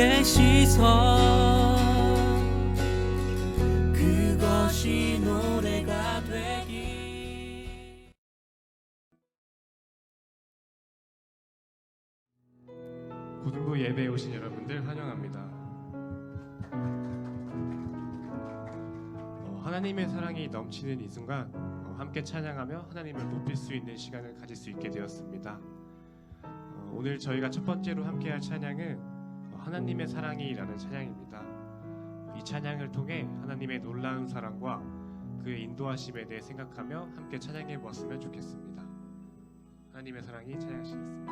계시서 그것이 노래가 되기. 고등부 예배에 오신 여러분들 환영합니다. 하나님의 사랑이 넘치는 이 순간 함께 찬양하며 하나님을 높일 수 있는 시간을 가질 수 있게 되었습니다. 오늘 저희가 첫 번째로 함께할 찬양은 하나님의 사랑이라는 찬양입니다. 이 찬양을 통해 하나님의 놀라운 사랑과 그의 인도하심에 대해 생각하며 함께 찬양해 보았으면 좋겠습니다. 하나님의 사랑이 찬양하시겠습니다.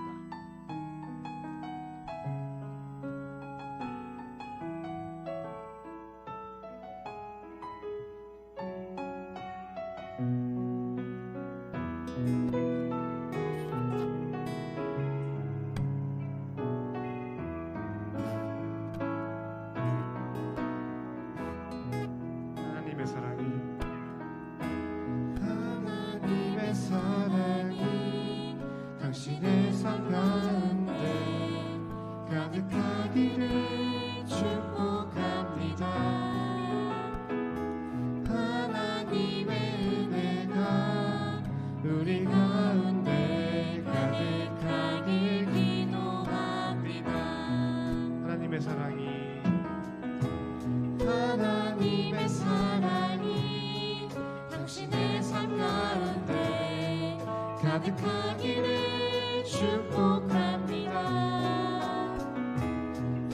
하나님의 사랑이 당신의 삶 가운데 가득하기를 축복합니다. 하나님의 은혜가 우리 가운데 가득하길 기도합니다. 하나님의 사랑이 당신의 삶 가운데 가득하기를 축복합니다.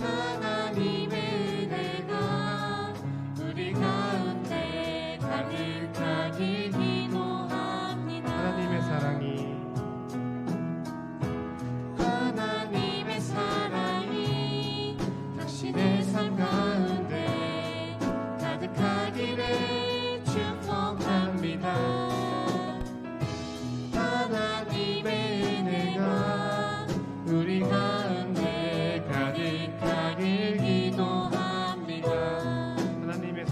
하나님의 은혜가 우리 가운데 가득하길 기도합니다. 하나님의 사랑이 당신의 삶 가운데 가득하기를 축복합니다. 하나님의 은혜가 우리 가운데 가득하길 기도합니다. 하나님의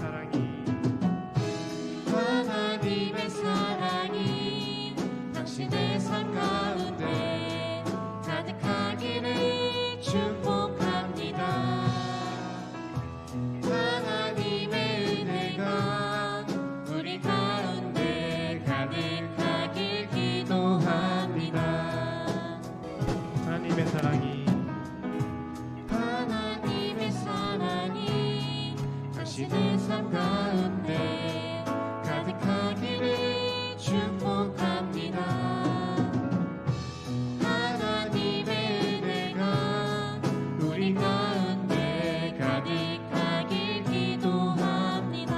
사랑이 당신의 삶 가운데 가득하기를 축복합니다. 하나님의 은혜가 우리 가운데 가득하길 기도합니다. 하나님의 사랑이 당신의 삶 가운데 가득하기를 축복합니다. 하나님의 은혜가 우리 가운데 가득하길 기도합니다.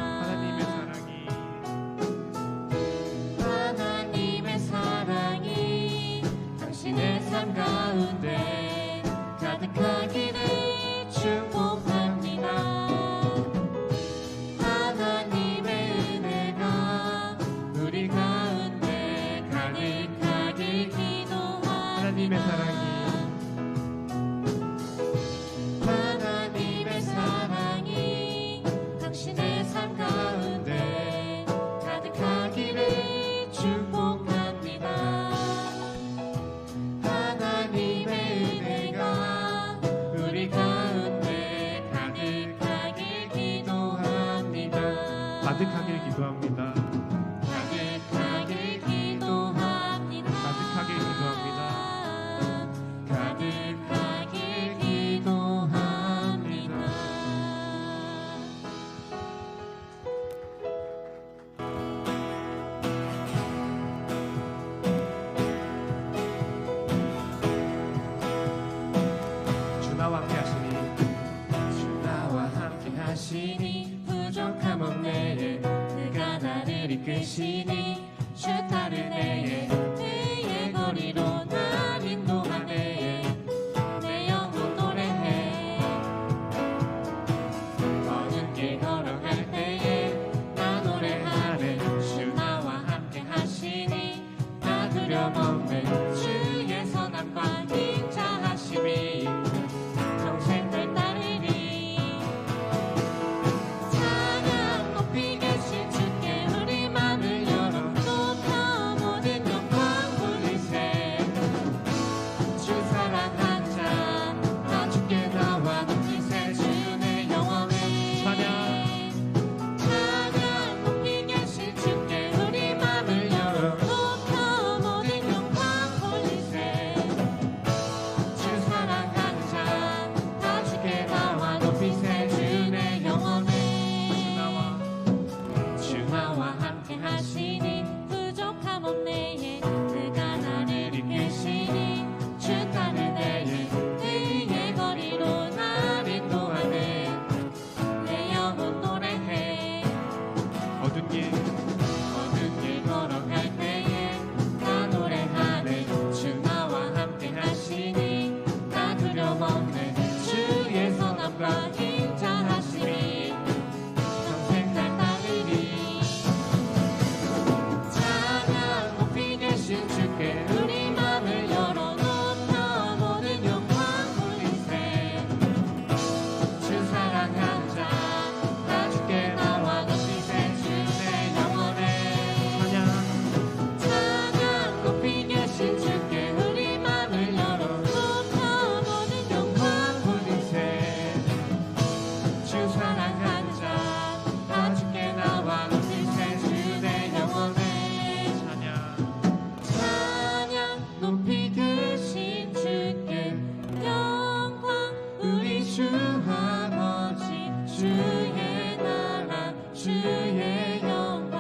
하나님의 사랑이 당신의 삶 가운데 가득하기를 축복합니다. 하나님의 은혜가 우리 가운데 가득하길 기도합니다. 하나님의 사랑이 당신의 삶 가운데 가득하기를 축복합니다. 하나님의 은혜가 우리 가운데 가득하길 기도합니다. 가득하길 기도합니다. 가득하길 기도합니다. 가득하길 기도합니다. 가득하길 기도합니다. 주나와 함께 하시니 나와 함께 하시니 부족함 없네. 그가 나를 이끄시니 주 따르네. 그의 거리로 날 인도하네. 내 영혼 노래해. 어느 길 걸어갈 때에 나 노래하네. 주 나와 함께 하시니 나 두려움 없네. 주의 선함과 인자하심이 평생 늘 따르리. 찬양 높이 계신 주께 우리 맘을 열어 영광 인자하시니 평생 날 따르리. 찬양 높이 계신 주께 우리 맘을 열어놓고 모든 영광 돌리세. 주 사랑한 자 다 주께 나와 높이세. 주의 영원에 찬양 높이 계신 주께 우리 맘을 열어놓고 모든 영광 돌리세. 주 사랑한 자 다 주께 나와 높이세. 주의 영원에 찬양 높이 계신 주께 영광 우리 주 아버지 주의 나라 주의 영광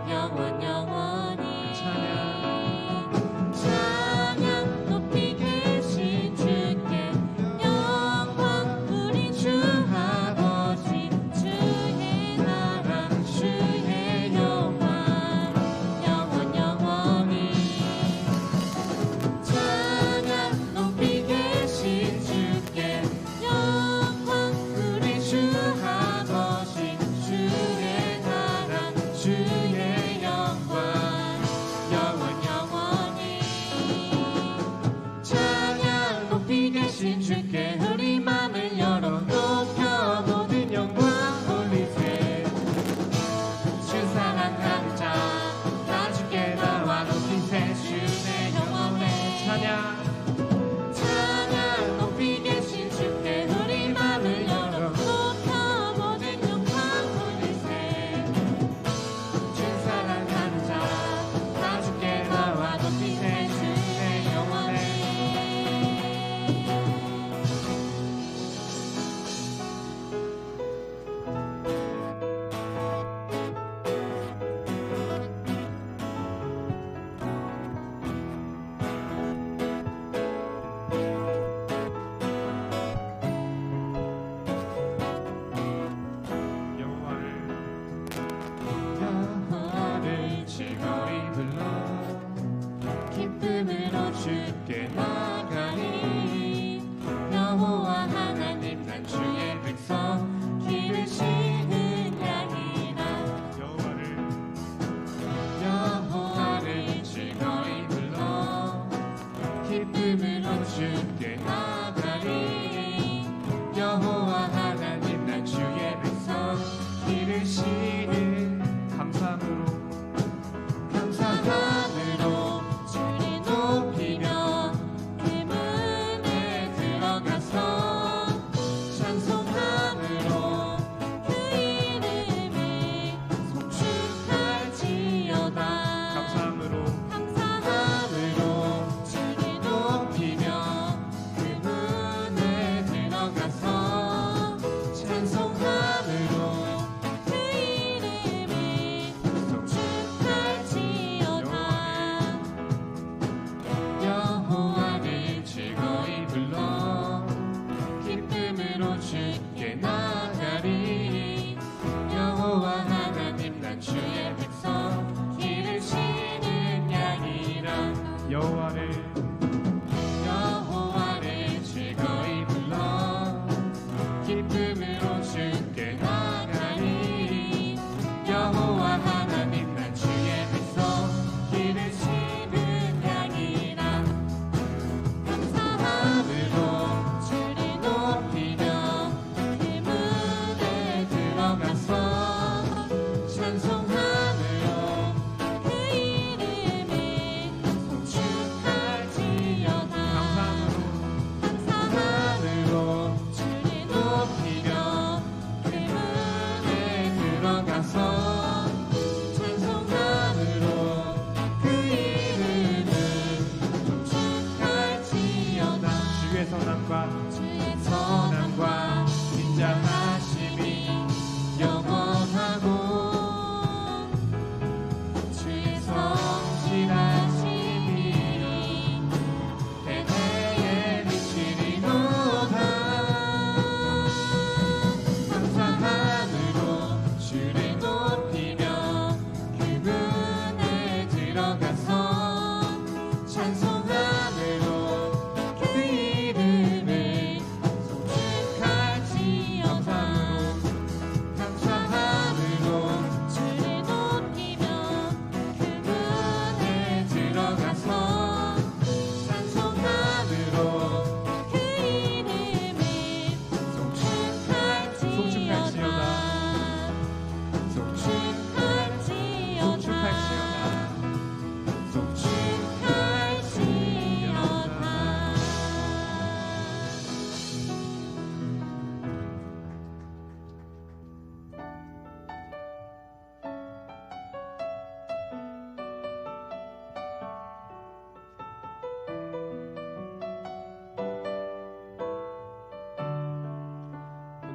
영원 영원히 찬양 높이 계신 주께 영광 우리 주 아버지 주의 나라 주의 영광 영원 영원히 찬양 높이 계신 주께 영광 우리 주 아버지 주의 나라 주의 영광 영원 영원히 찬양 높이 계신 주께 우리 맘을 열어 높여 모든 영광 돌리세. 주 사랑하는 자 다 주께 나와 높이세. 주의 영원에 찬양 높이 계신 주께 우리 맘을 열어 높여 모든 영광 돌리세. 주 사랑하는 자 다 주께 나와 높이세. 주의 영원에 여호와를 즐거이 불러 기쁨으로 주께 나가리. 여호와 하나님 난 주의 백성 기르시는 양이라. 여호와를 즐거이 불러 기쁨으로 주께 나가리. 여호와 하나님 난 주의 백성 기르시는 감사함으로 주를 높이며 그 문에 들어가서 찬송함으로 그 이름을 송축할지어다. 감사함으로 주를 높이며 그 문에 들어가서 찬송함으로 그 이름을 송축할지어다. 여호와를 즐거이 불러 기쁨으로 주께 나가리. 여호와 하나님 난 주의 백성 기르시는 양이라. 여호와를 즐거이 불러 기쁨으로 주께 나가리. 여호와 하나님 난 주의 백성 기르시는 양이라. 감사함으로 주를 높이며 그 문에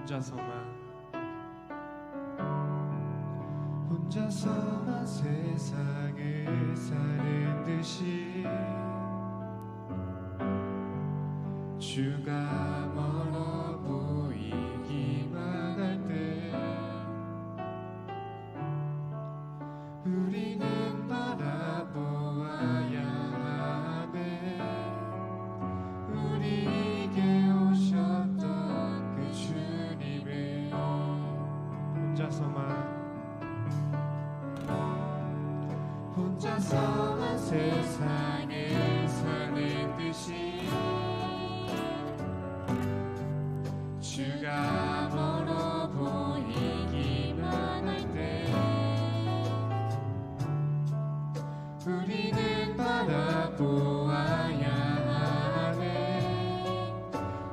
혼자서만 세상을 사는 듯이 주가 멀어 보이기만 할 때 우리는 바라보아야 하네. 우리에게 오셨던 그 주님을 혼자서만 세상을 사는 듯이 주가 멀어 보이기만 할 때 우리는 바라보아야 하네.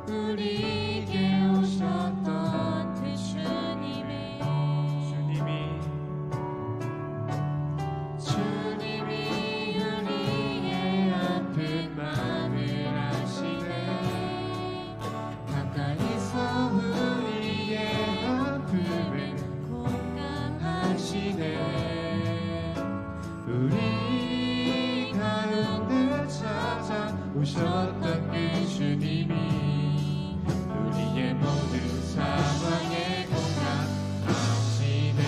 우리에게 오셨던 그 주님이 우리의 아픈 마음을 아시네. 가까이서 우리의 아픔을 공감하시네. 우리 가운데 찾아오셨던 그 주님이 우리의 모든 상황에 공감하시네.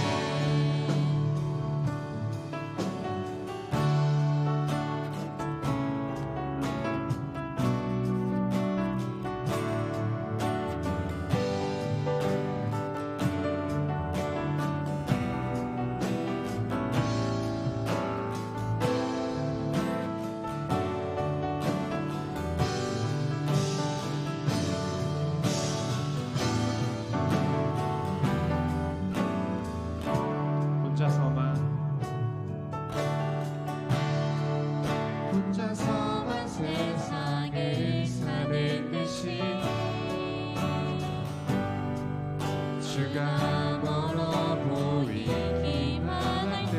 혼자서만 세상을 사는 듯이 주가 멀어 보이기만 할 때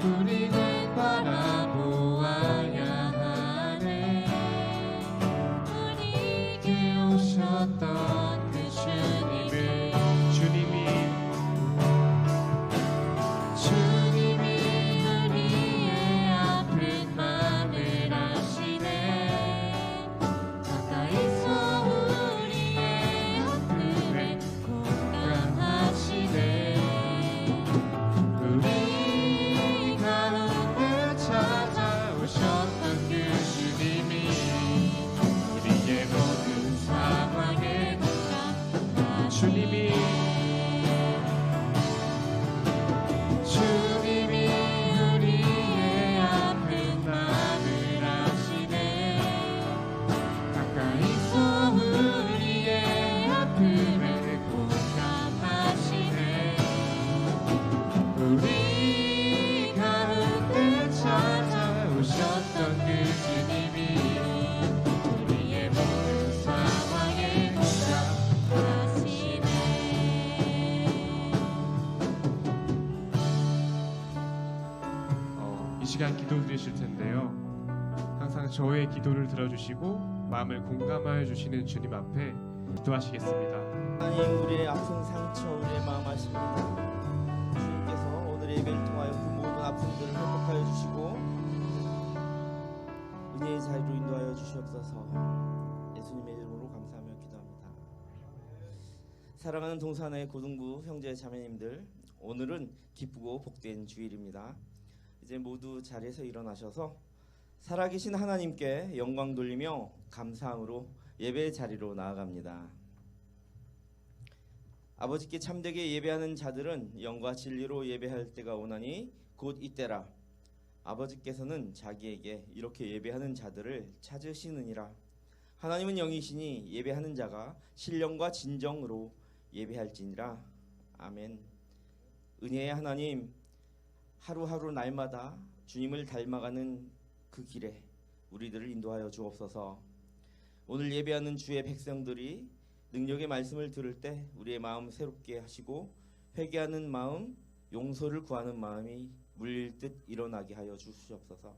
우리는 바라보아야 하네. 우리에게 오셨던 그 주님이 우리의 아픈 마음을 아시네. 가까이서 우리의 아픔에 공감하시네. 우리 가운데 찾아오셨던 그 주님이 우리의 모든 상황에 공감하시네. 주님이 우리의 아픈 마음을 아시네. 가까이서 우리의 아픔을 공감하시네. 우리 가운데 찾아오셨던 그 주님이 우리의 모든 상황에 공감하시네. 이 시간 기도 드리실 텐데요. 항상 저의 기도를 들어주시고 마음을 공감하여 주시는 주님 앞에 기도하시겠습니다. 하나님, 우리의 아픈 상처, 우리의 마음 아십니다. 주님께서 오늘 예배를 통하여 그 모든 아픔들을 회복하여 주시고 은혜의 자리로 인도하여 주시옵소서. 예수님의 이름으로 감사하며 기도합니다. 사랑하는 동산의 고등부 형제 자매님들, 오늘은 기쁘고 복된 주일입니다. 이제 모두 자리에서 일어나셔서 살아계신 하나님께 영광 돌리며 감사함으로 예배의 자리로 나아갑니다. 아버지께 참되게 예배하는 자들은 영과 진리로 예배할 때가 오나니 곧 이때라. 아버지께서는 자기에게 이렇게 예배하는 자들을 찾으시느니라. 하나님은 영이시니 예배하는 자가 신령과 진정으로 예배할지니라. 아멘. 은혜의 하나님, 하루하루 날마다 주님을 닮아가는 그 길에 우리들을 인도하여 주옵소서. 오늘 예배하는 주의 백성들이 능력의 말씀을 들을 때 우리의 마음 새롭게 하시고 회개하는 마음, 용서를 구하는 마음이 물릴 듯 일어나게 하여 주시옵소서.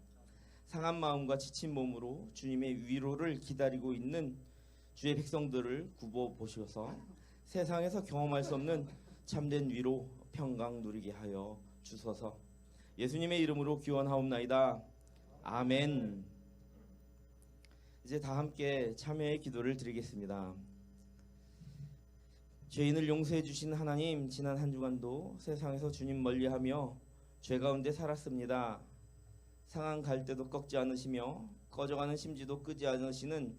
상한 마음과 지친 몸으로 주님의 위로를 기다리고 있는 주의 백성들을 굽어 보셔서 세상에서 경험할 수 없는 참된 위로 평강 누리게 하여 주소서. 예수님의 이름으로 기원하옵나이다. 아멘. 이제 다 함께 참회의 기도를 드리겠습니다. 죄인을 용서해 주신 하나님, 지난 한 주간도 세상에서 주님 멀리하며 죄 가운데 살았습니다. 상한 갈대도 꺾지 않으시며 꺼져가는 심지도 끄지 않으시는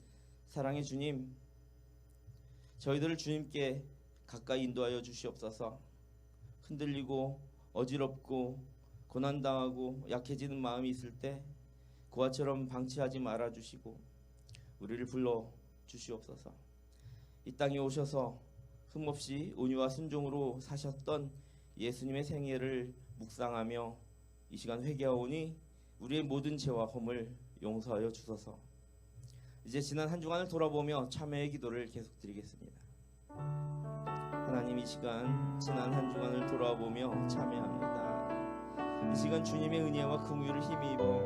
사랑의 주님, 저희들을 주님께 가까이 인도하여 주시옵소서. 흔들리고 어지럽고 고난당하고 약해지는 마음이 있을 때 그와처럼 방치하지 말아 주시고 우리를 불러 주시옵소서. 이 땅에 오셔서 흠없이 온유와 순종으로 사셨던 예수님의 생애를 묵상하며 이 시간 회개하오니 우리의 모든 죄와 허물 용서하여 주소서. 이제 지난 한 주간을 돌아보며 참회의 기도를 계속 드리겠습니다. 하나님, 이 시간 지난 한 주간을 돌아보며 참회합니다. 이 시간 주님의 은혜와 긍휼을 힘입어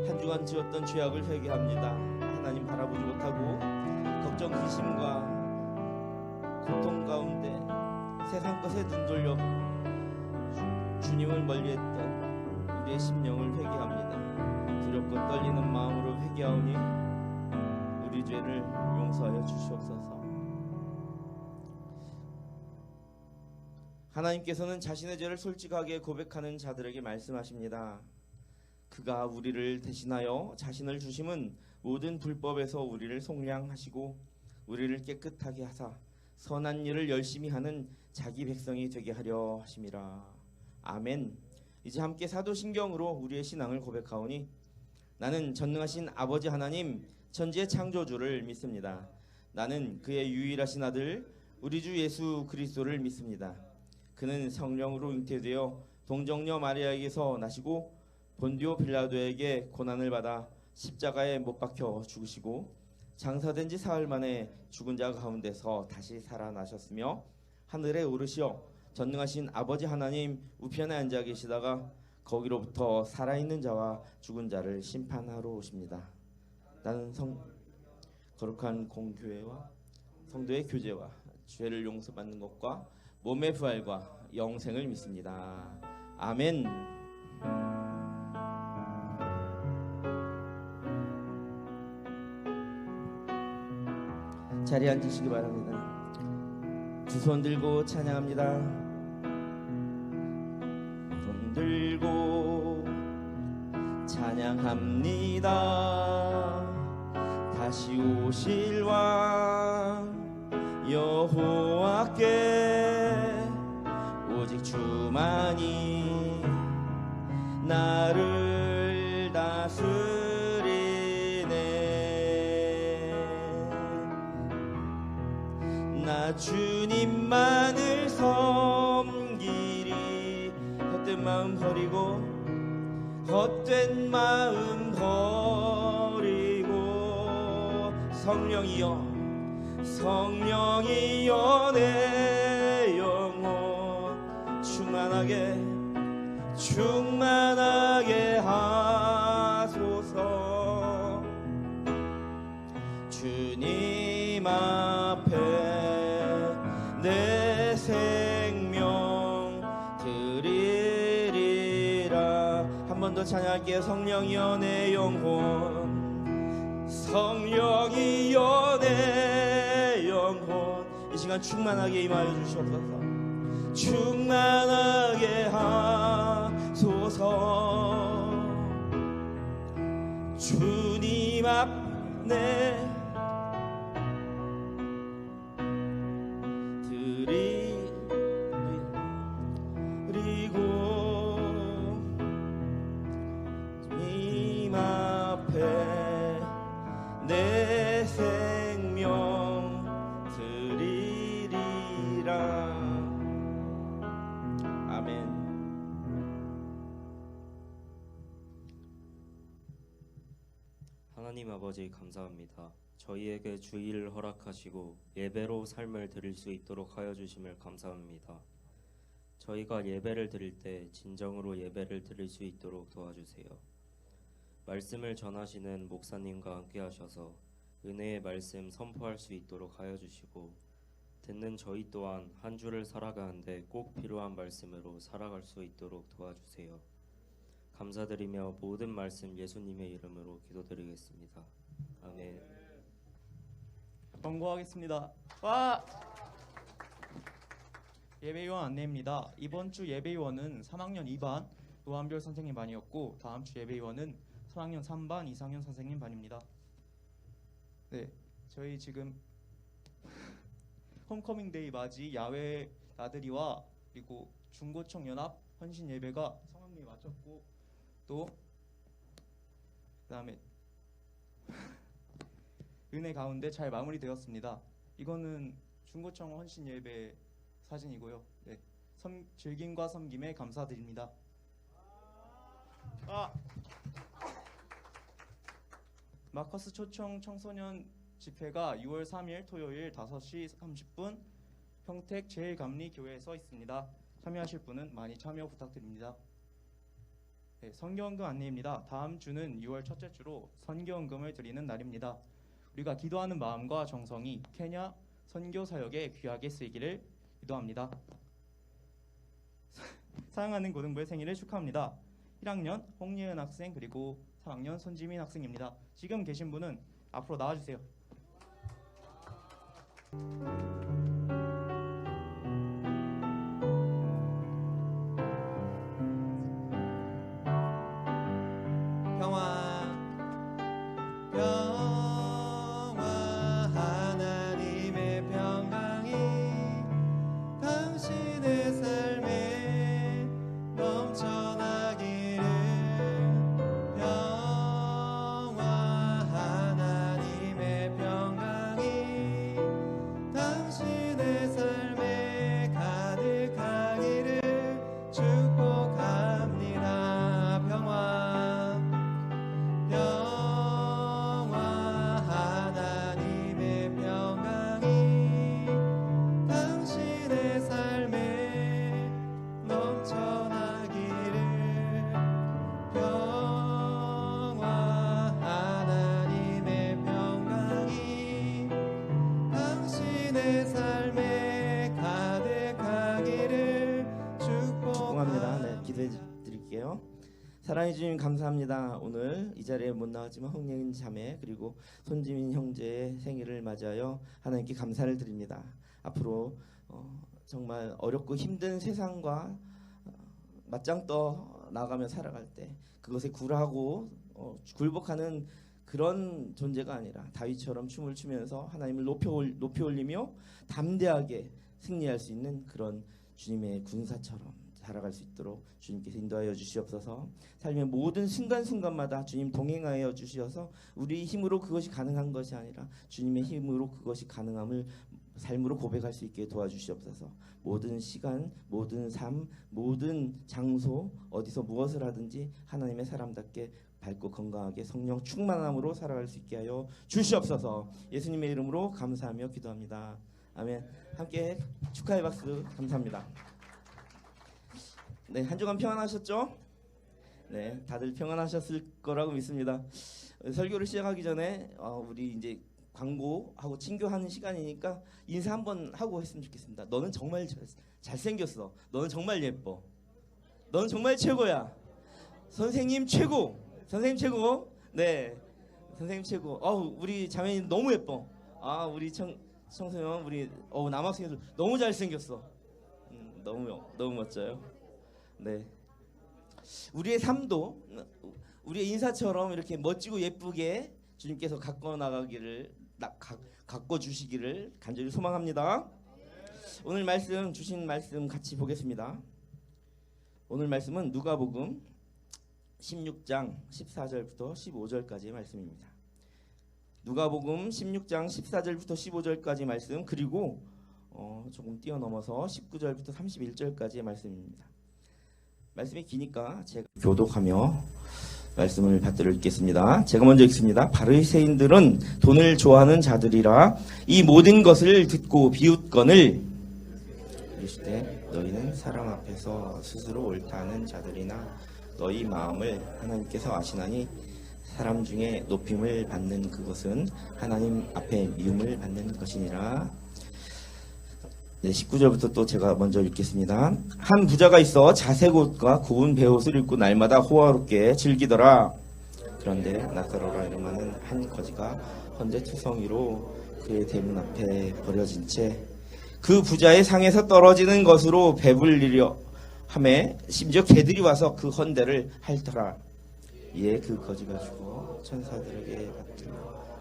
한 주간 지었던 죄악을 회개합니다. 하나님 바라보지 못하고 걱정, 근심과 고통 가운데 세상 것에 눈 돌려 주님을 멀리했던 우리의 심령을 회개합니다. 두렵고 떨리는 마음으로 회개하오니 우리 죄를 용서하여 주시옵소서. 하나님께서는 자신의 죄를 솔직하게 고백하는 자들에게 말씀하십니다. 그가 우리를 대신하여 자신을 주심은 모든 불법에서 우리를 속량하시고 우리를 깨끗하게 하사 선한 일을 열심히 하는 자기 백성이 되게 하려 하심이라. 아멘. 이제 함께 사도신경으로 우리의 신앙을 고백하오니 나는 전능하신 아버지 하나님 천지의 창조주를 믿습니다. 나는 그의 유일하신 아들 우리 주 예수 그리스도를 믿습니다. 그는 성령으로 잉태되어 동정녀 마리아에게서 나시고 본디오 빌라도에게 고난을 받아 십자가에 못 박혀 죽으시고 장사된 지 사흘 만에 죽은 자 가운데서 다시 살아나셨으며 하늘에 오르시어 전능하신 아버지 하나님 우편에 앉아 계시다가 거기로부터 살아있는 자와 죽은 자를 심판하러 오십니다. 나는 거룩한 공교회와 성도의 교제와 죄를 용서받는 것과 몸의 부활과 영생을 믿습니다. 아멘. 자리에 앉으시기 바랍니다. 두 손 들고 찬양합니다. 손 들고 찬양합니다. 다시 오실 왕 여호와께 오직 주만이 나를 다스리네. 나 주님만을 섬기리. 헛된 마음 버리고 헛된 마음 버리고 성령이여 성령이여 내 영혼 충만하게 하소서. 주님 앞에 내 생명 드리리라. 한 번 더 찬양할게요. 성령이여 내 영혼 성령이여 내 영혼 이 시간 충만하게 임하여 주시옵소서. 충만하게 하소서. 주님 앞에 드리고 주님 앞에 내 생명 드리리라. 아멘. 하나님 아버지 감사합니다. 저희에게 주의를 허락하시고 예배로 삶을 드릴 수 있도록 하여 주심을 감사합니다. 저희가 예배를 드릴 때 진정으로 예배를 드릴 수 있도록 도와주세요. 말씀을 전하시는 목사님과 함께 하셔서 은혜의 말씀 선포할 수 있도록 하여 주시고 듣는 저희 또한 한 주를 살아가는데 꼭 필요한 말씀으로 살아갈 수 있도록 도와주세요. 감사드리며 모든 말씀 예수님의 이름으로 기도드리겠습니다. 아멘. 권고하겠습니다. 와! 예배요원 안내입니다. 이번 주 예배요원은 3학년 2반 노한별 선생님 반이었고 다음 주 예배요원은 3학년 3반 이상현 선생님 반입니다. 네, 저희 지금 홈커밍데이 맞이 야외 나들이와 그리고 중고청 연합 헌신 예배가 성황리에 마쳤고 또 그다음에 은혜 가운데 잘 마무리되었습니다. 이거는 중고청 헌신 예배 사진이고요. 네, 즐김과 섬김에 감사드립니다. 마커스 초청 청소년 집회가 6월 3일 토요일 5시 30분 평택 제일감리교회에서 있습니다. 참여하실 분은 많이 참여 부탁드립니다. 네, 선교헌금 안내입니다. 다음 주는 6월 첫째 주로 선교헌금을 드리는 날입니다. 우리가 기도하는 마음과 정성이 케냐 선교 사역에 귀하게 쓰이기를 기도합니다. 사랑하는 고등부의 생일을 축하합니다. 1학년 홍예은 학생 그리고 3학년 손지민 학생입니다. 지금 계신 분은 앞으로 나와주세요. 평화 하나님의 평강이 당신의 삶에 넘쳐나기를. 평화 하나님의 평강이 당신의 삶에 가득하기를 축복합니다. 평화 하나님의 평강이 당신의 삶에 넘쳐나기를. 평화 하나님의 평강이 당신의 삶에 가득하기를 축복합니다. 네, 축복합니다. 기도해 드릴게요. 사랑해 주님 감사합니다. 오늘 이 자리에 못 나왔지만 홍예은 자매 그리고 손지민 형제의 생일을 맞이하여 하나님께 감사를 드립니다. 앞으로 정말 어렵고 힘든 세상과 맞짱 떠 나가며 살아갈 때 그것에 굴하고 굴복하는 그런 존재가 아니라 다윗처럼 춤을 추면서 하나님을 높이 올리며 담대하게 승리할 수 있는 그런 주님의 군사처럼 살아갈 수 있도록 주님께서 인도하여 주시옵소서. 삶의 모든 순간순간마다 주님 동행하여 주시어서 우리 힘으로 그것이 가능한 것이 아니라 주님의 힘으로 그것이 가능함을 삶으로 고백할 수 있게 도와주시옵소서. 모든 시간, 모든 삶, 모든 장소, 어디서 무엇을 하든지 하나님의 사람답게 밝고 건강하게 성령 충만함으로 살아갈 수 있게 하여 주시옵소서. 예수님의 이름으로 감사하며 기도합니다. 아멘. 함께 축하의 박수 감사합니다. 네, 한 주간 평안하셨죠? 네, 다들 평안하셨을 거라고 믿습니다. 설교를 시작하기 전에 우리 이제 광고하고 친교하는 시간이니까 인사 한번 하고 했으면 좋겠습니다. 너는 정말 잘생겼어. 너는 정말 예뻐. 너는 정말 최고야. 선생님 최고. 선생님 최고. 네, 선생님 최고. 우리 자매님 너무 예뻐. 우리 청소년 우리 남학생들 너무 잘생겼어. 너무 멋져요. 네, 우리의 삶도 우리의 인사처럼 이렇게 멋지고 예쁘게 주님께서 가꿔 주시기를 간절히 소망합니다. 오늘 말씀 주신 말씀 같이 보겠습니다. 오늘 말씀은 누가복음 16장 14절부터 15절까지의 말씀입니다. 누가복음 16장 14절부터 15절까지 말씀 그리고 조금 뛰어넘어서 19절부터 31절까지의 말씀입니다. 말씀이 기니까 제가 교독하며 말씀을 받들어 읽겠습니다. 제가 먼저 읽습니다. 바리새인들은 돈을 좋아하는 자들이라 이 모든 것을 듣고 비웃거늘 이르시되 너희는 사람 앞에서 스스로 옳다는 자들이나 너희 마음을 하나님께서 아시나니 사람 중에 높임을 받는 그것은 하나님 앞에 미움을 받는 것이니라. 네, 19절부터 또 제가 먼저 읽겠습니다. 한 부자가 있어 자색 옷과 고운 베옷을 입고 날마다 호화롭게 즐기더라. 그런데 나사로라 이름하는 한 거지가 헌재투성이로 그의 대문 앞에 버려진 채 그 부자의 상에서 떨어지는 것으로 배불리려 하매 심지어 개들이 와서 그 헌대를 핥더라. 이에 그 거지가 죽어 천사들에게 받들려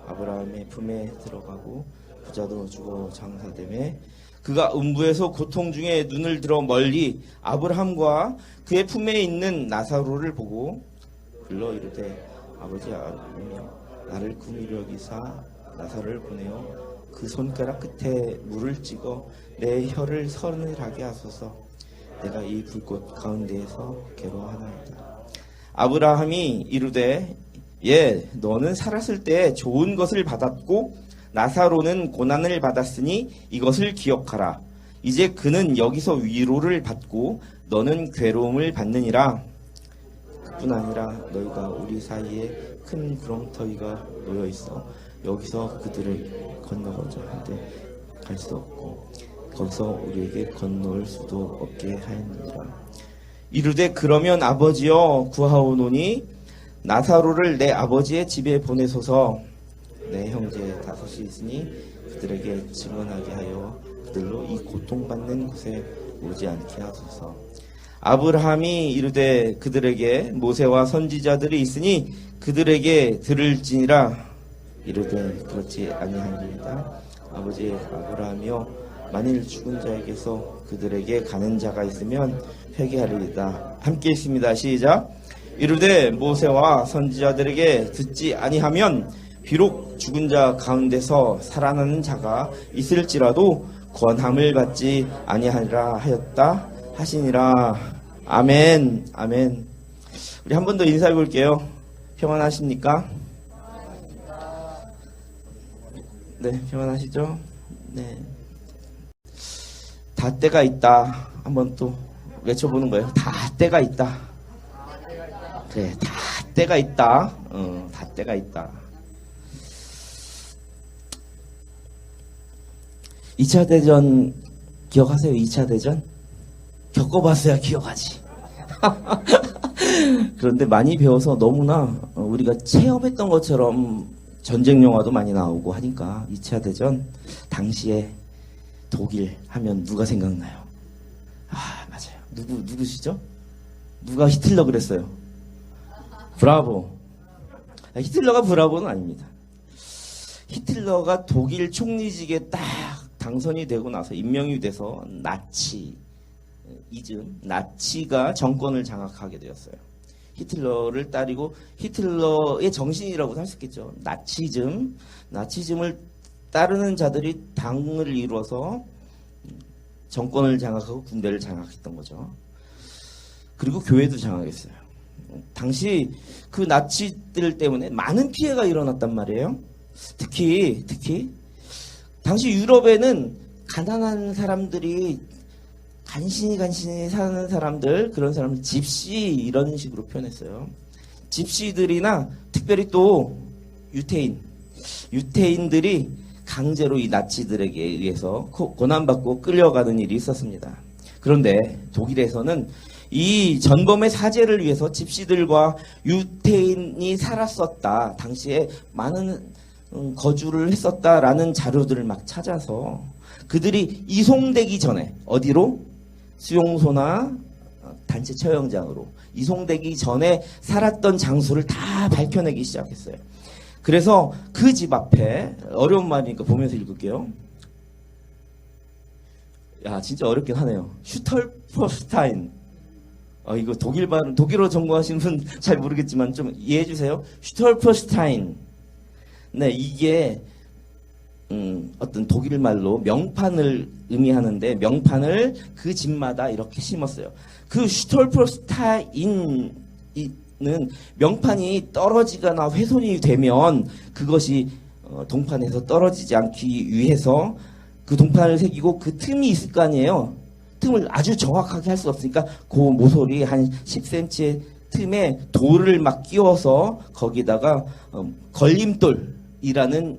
아브라함의 품에 들어가고 부자도 죽어 장사되매 그가 음부에서 고통 중에 눈을 들어 멀리 아브라함과 그의 품에 있는 나사로를 보고 불러 이르되 아버지 아버지며 나를 구미로 여기사 나사로를 보내어 그 손가락 끝에 물을 찍어 내 혀를 서늘하게 하소서. 내가 이 불꽃 가운데에서 괴로워하나이다. 아브라함이 이르되 예 너는 살았을 때 좋은 것을 받았고 나사로는 고난을 받았으니 이것을 기억하라. 이제 그는 여기서 위로를 받고 너는 괴로움을 받느니라. 그뿐 아니라 너희가 우리 사이에 큰 구렁텅이가 놓여 있어 여기서 그들을 건너고자 하되 갈 수 없고 거기서 우리에게 건너올 수도 없게 하였느니라. 이르되 그러면 아버지여 구하오노니 나사로를 내 아버지의 집에 보내소서. 내 형제 다섯이 있으니 그들에게 증언하게 하여 그들로 이 고통받는 곳에 오지 않게 하소서. 아브라함이 이르되 그들에게 모세와 선지자들이 있으니 그들에게 들을지니라. 이르되 그렇지 아니하니이다. 아버지 아브라함이여 만일 죽은 자에게서 그들에게 가는 자가 있으면 회개하리이다. 함께 있습니다. 시작. 이르되 모세와 선지자들에게 듣지 아니하면 비록 죽은 자 가운데서 살아나는 자가 있을지라도 권함을 받지 아니하리라 하였다 하시니라. 아멘. 아멘. 우리 한 번 더 인사해 볼게요. 평안하십니까? 네, 평안하시죠? 네. 다 때가 있다. 한번 또 외쳐보는 거예요. 다 때가 있다. 그래, 다 때가 있다. 다 때가 있다. 2차 대전 기억하세요? 2차 대전? 겪어봤어야 기억하지. 그런데 많이 배워서 너무나 우리가 체험했던 것처럼 전쟁 영화도 많이 나오고 하니까 2차 대전 당시에 독일 하면 누가 생각나요? 아 맞아요. 누구시죠? 누가 히틀러 그랬어요? 브라보. 히틀러가 브라보는 아닙니다. 히틀러가 독일 총리직에 딱 당선이 되고 나서 임명이 돼서 나치가 정권을 장악하게 되었어요. 히틀러를 따르고 히틀러의 정신이라고 할 수 있겠죠. 나치즘을 따르는 자들이 당을 이루어서 정권을 장악하고 군대를 장악했던 거죠. 그리고 교회도 장악했어요. 당시 그 나치들 때문에 많은 피해가 일어났단 말이에요. 특히 당시 유럽에는 가난한 사람들이 간신히 사는 사람들, 그런 사람들 집시 이런 식으로 표현했어요. 집시들이나 특별히 또 유태인들이 강제로 이 나치들에게 의해서 고난받고 끌려가는 일이 있었습니다. 그런데 독일에서는 이 전범의 사죄를 위해서 집시들과 유태인이 살았었다. 당시에 많은 거주를 했었다라는 자료들을 막 찾아서 그들이 이송되기 전에 어디로? 수용소나 단체 처형장으로 이송되기 전에 살았던 장소를 다 밝혀내기 시작했어요. 그래서 그 집 앞에 어려운 말이니까 보면서 읽을게요. 야 진짜 어렵긴 하네요. 슈털퍼슈타인. 이거 독일어 전공하시는 분 잘 모르겠지만 좀 이해해 주세요. 슈털퍼슈타인. 네, 이게 어떤 독일 말로 명판을 의미하는데 명판을 그 집마다 이렇게 심었어요. 그 슈털퍼슈타인은 명판이 떨어지거나 훼손이 되면 그것이 동판에서 떨어지지 않기 위해서 그 동판을 새기고 그 틈이 있을 거 아니에요. 틈을 아주 정확하게 할 수 없으니까 그 모서리 한 10cm의 틈에 돌을 막 끼워서 거기다가 걸림돌이라는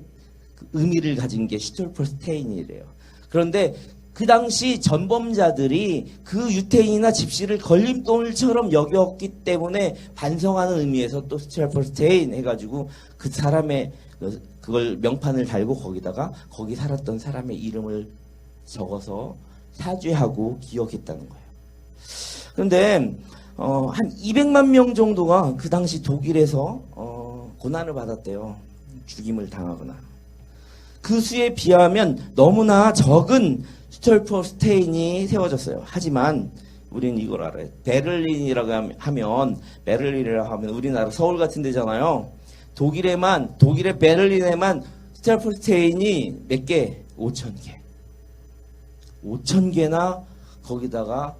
그 의미를 가진 게 슈톨퍼스테인이래요. 그런데 그 당시 전범자들이 그 유태인이나 집시를 걸림돌처럼 여겼기 때문에 반성하는 의미에서 또 슈톨퍼스테인 해가지고 그 사람의 그걸 명판을 달고 거기다가 거기 살았던 사람의 이름을 적어서 사죄하고 기억했다는 거예요. 그런데 한 200만 명 정도가 그 당시 독일에서 고난을 받았대요. 죽임을 당하거나. 그 수에 비하면 너무나 적은 슈톨퍼스테인이 세워졌어요. 하지만 우리는 이걸 알아요. 베를린이라고 하면 우리나라 서울 같은 데잖아요. 독일의 베를린에만 슈톨퍼스테인이 몇 개? 5,000개. 5,000개나 거기다가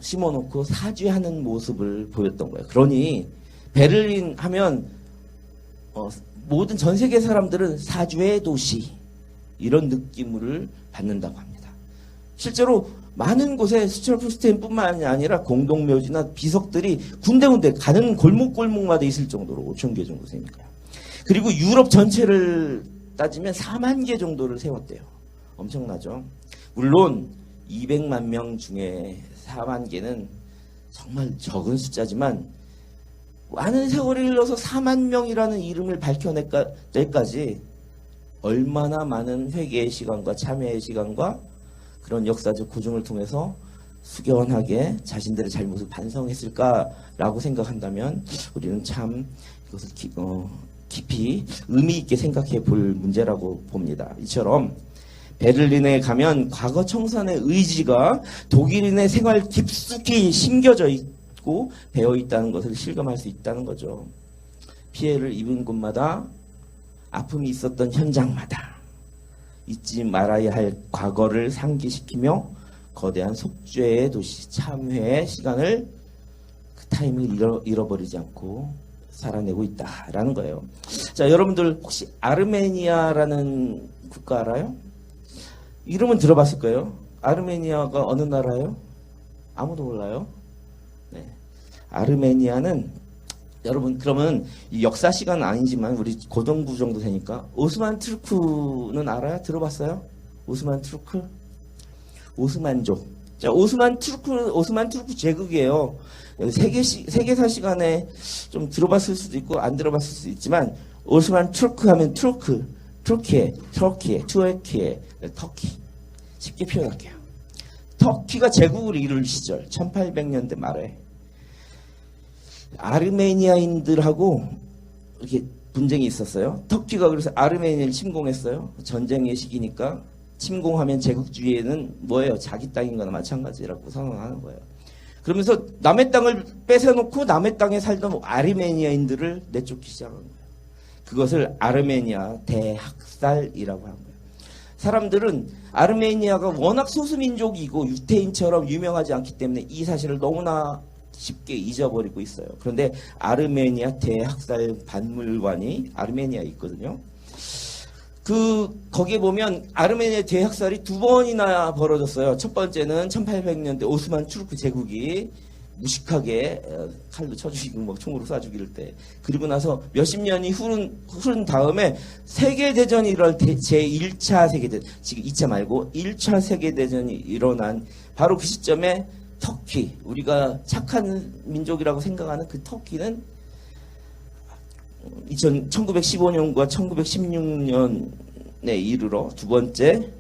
심어놓고 사죄하는 모습을 보였던 거예요. 그러니 베를린 하면 모든 전 세계 사람들은 사죄의 도시 이런 느낌을 받는다고 합니다. 실제로 많은 곳에 슈톨퍼스테인뿐만 아니라 공동묘지나 비석들이 군데군데 가는 골목골목마다 있을 정도로 5,000개 정도 세니까요. 그리고 유럽 전체를 따지면 4만 개 정도를 세웠대요. 엄청나죠. 물론 200만 명 중에 4만 개는 정말 적은 숫자지만 많은 세월이 흘러서 4만 명이라는 이름을 밝혀낼 때까지 얼마나 많은 회개의 시간과 참회의 시간과 그런 역사적 고증을 통해서 숙연하게 자신들의 잘못을 반성했을까라고 생각한다면 우리는 참 이것을 깊이 의미 있게 생각해 볼 문제라고 봅니다. 이처럼 베를린에 가면 과거 청산의 의지가 독일인의 생활 깊숙이 심겨져 있고 배어 있다는 것을 실감할 수 있다는 거죠. 피해를 입은 곳마다 아픔이 있었던 현장마다 잊지 말아야 할 과거를 상기시키며 거대한 속죄의 도시 참회의 시간을 그 타임을 잃어버리지 않고 살아내고 있다라는 거예요. 자, 여러분들 혹시 아르메니아라는 국가 알아요? 이름은 들어봤을 거예요. 아르메니아가 어느 나라예요? 아무도 몰라요? 네. 아르메니아는 여러분 그러면 이 역사 시간은 아니지만 우리 고등부 정도 되니까 오스만 투르크는 알아요? 들어봤어요? 오스만 투르크? 오스만족. 자, 오스만 투르크 제국이에요. 세계사 시간에 좀 들어봤을 수도 있고 안 들어봤을 수도 있지만 오스만 투르크 하면 터키 쉽게 표현할게요. 터키가 제국을 이룰 시절 1800년대 말에 아르메니아인들하고 이렇게 분쟁이 있었어요. 터키가 그래서 아르메니아를 침공했어요. 전쟁의 시기니까 침공하면 제국주의에는 뭐예요? 자기 땅인 거나 마찬가지라고 선언하는 거예요. 그러면서 남의 땅을 뺏어놓고 남의 땅에 살던 아르메니아인들을 내쫓기 시작한 거예요. 그것을 아르메니아 대학살이라고 한 거예요. 사람들은 아르메니아가 워낙 소수민족이고 유태인처럼 유명하지 않기 때문에 이 사실을 너무나 쉽게 잊어버리고 있어요. 그런데 아르메니아 대학살 박물관이 아르메니아에 있거든요. 거기에 보면 아르메니아 대학살이 2번이나 벌어졌어요. 첫 번째는 1800년대 오스만 투르크 제국이 무식하게 칼로 쳐죽이고 뭐 총으로 쏴 죽일 때, 그리고 나서 몇십 년이 흐른 다음에 세계대전이 일어날 때 제1차 세계대전, 지금 2차 말고 1차 세계대전이 일어난 바로 그 시점에 터키, 우리가 착한 민족이라고 생각하는 그 터키는 1915년과 1916년에 이르러 두 번째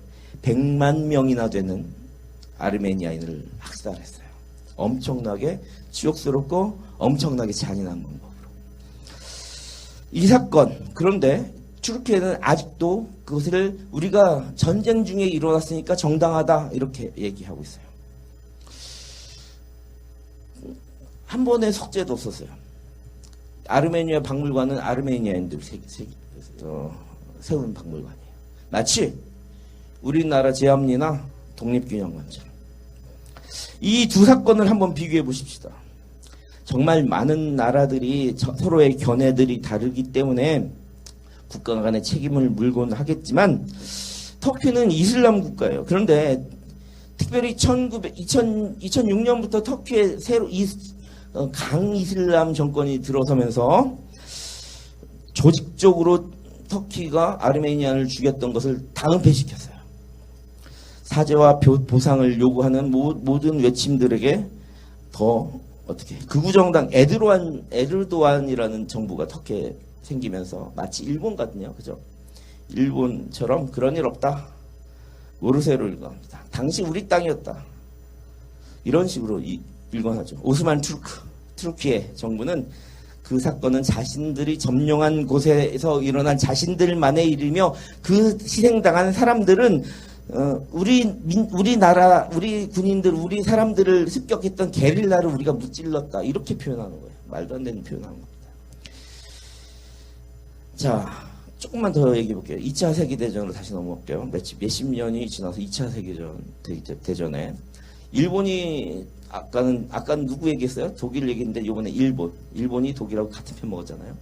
100만 명이나 되는 아르메니아인을 학살했어요. 엄청나게 치욕스럽고 엄청나게 잔인한 방법으로. 이 사건, 그런데 튀르키예는 아직도 그것을 우리가 전쟁 중에 일어났으니까 정당하다 이렇게 얘기하고 있어요. 한 번의 석재도 없었어요. 아르메니아 박물관은 아르메니아인들 세운 박물관이에요. 마치 우리나라 제암리나 독립기념관처럼. 이 두 사건을 한번 비교해 보십시다. 정말 많은 나라들이 서로의 견해들이 다르기 때문에 국가 간의 책임을 물곤 하겠지만 터키는 이슬람 국가예요. 그런데 특별히 2006년부터 터키에 새로 강이슬람 정권이 들어서면서 조직적으로 터키가 아르메니안을 죽였던 것을 다 은폐시켰어요. 사죄와 보상을 요구하는 모든 외침들에게 더 어떻게 극우정당 에르도안이라는 정부가 터키에 생기면서 마치 일본 같네요. 그죠? 일본처럼 그런 일 없다. 모르세요를 일관합니다. 당시 우리 땅이었다. 이런 식으로 일관하죠. 오스만 투르키의 정부는 그 사건은 자신들이 점령한 곳에서 일어난 자신들만의 일이며 그 희생당한 사람들은 우리나라, 우리 군인들, 우리 사람들을 습격했던 게릴라를 우리가 무찔렀다. 이렇게 표현하는 거예요. 말도 안 되는 표현하는 겁니다. 자, 조금만 더 얘기해 볼게요. 2차 세계대전으로 다시 넘어갈게요. 몇십 년이 지나서 2차 세계대전에 일본이 아까는 누구 얘기했어요? 독일 얘기인데 이번에 일본이 독일하고 같은 편 먹었잖아요.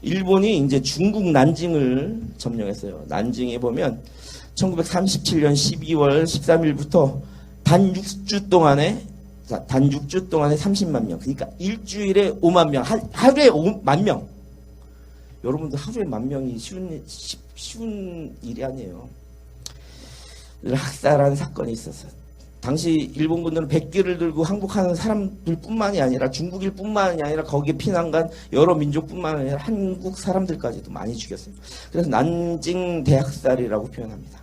일본이 이제 중국 난징을 점령했어요. 난징에 보면 1937년 12월 13일부터 단 6주 동안에 30만 명. 그러니까 일주일에 5만 명. 하루에 5만 명. 여러분들 하루에 1만 명이 쉬운 일이 아니에요. 학살하는 사건이 있었어요. 당시 일본군들은 백기를 들고 항복하는 사람들뿐만이 아니라 중국일 뿐만이 아니라 거기에 피난간 여러 민족뿐만 아니라 한국 사람들까지도 많이 죽였어요. 그래서 난징 대학살이라고 표현합니다.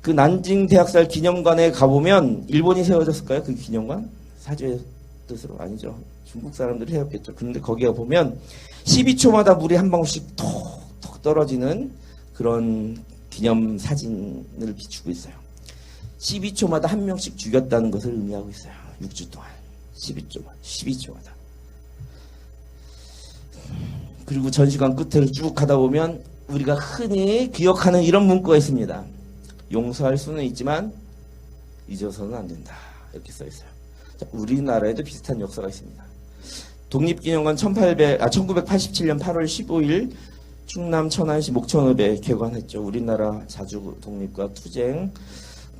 그 난징 대학살 기념관에 가보면 일본이 세워졌을까요? 그 기념관? 사죄의 뜻으로 아니죠. 중국 사람들이 세웠겠죠. 그런데 거기에 보면 12초마다 물이 한 방울씩 톡톡 떨어지는 그런 기념 사진을 비추고 있어요. 12초마다 한 명씩 죽였다는 것을 의미하고 있어요. 6주 동안 12초마다. 그리고 전시관 끝을 쭉 가다 보면 우리가 흔히 기억하는 이런 문구가 있습니다. 용서할 수는 있지만 잊어서는 안 된다. 이렇게 써 있어요. 자, 우리나라에도 비슷한 역사가 있습니다. 독립기념관 1987년 8월 15일 충남 천안시 목천읍에 개관했죠. 우리나라 자주 독립과 투쟁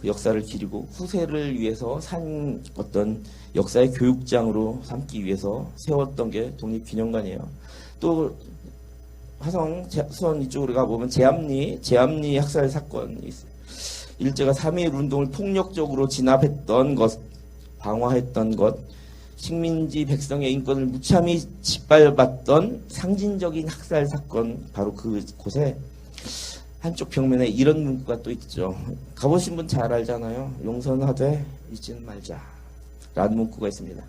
역사를 기리고 후세를 위해서 산 어떤 역사의 교육장으로 삼기 위해서 세웠던 게 독립기념관이에요. 또 화성 수원 이쪽으로 가보면 제암리 학살 사건이 있어요. 일제가 3.1 운동을 폭력적으로 진압했던 것, 방화했던 것, 식민지 백성의 인권을 무참히 짓밟았던 상징적인 학살 사건, 바로 그곳에 한쪽 벽면에 이런 문구가 또 있죠. 가보신 분 잘 알잖아요. 용서하되 잊지는 말자 라는 문구가 있습니다.